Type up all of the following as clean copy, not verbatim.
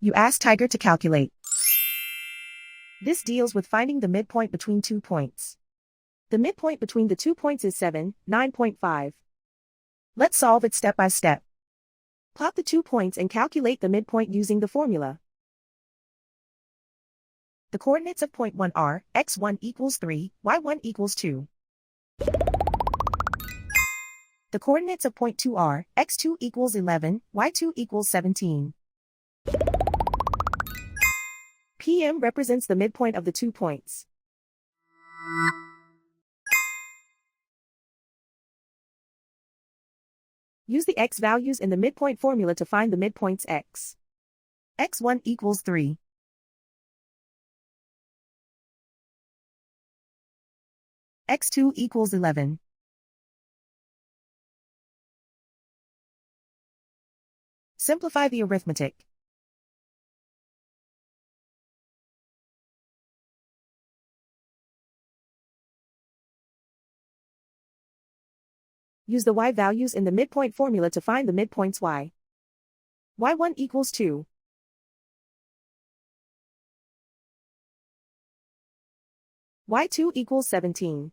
You ask Tiger to calculate. This deals with finding the midpoint between 2 points. The midpoint between the 2 points is 7, 9.5. Let's solve it step by step. Plot the 2 points and calculate the midpoint using the formula. The coordinates of point 1 are x1 equals 3, y1 equals 2. The coordinates of point 2 are x2 equals 11, y2 equals 17. PM represents the midpoint of the 2 points. Use the x values in the midpoint formula to find the midpoints x. x1 equals 3. x2 equals 11. Simplify the arithmetic. Use the y values in the midpoint formula to find the midpoints y. y1 equals 2. y2 equals 17.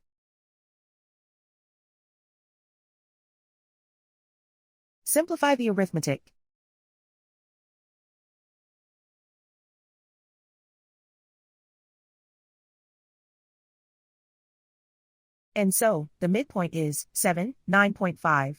Simplify the arithmetic. And so, the midpoint is 7, 9.5.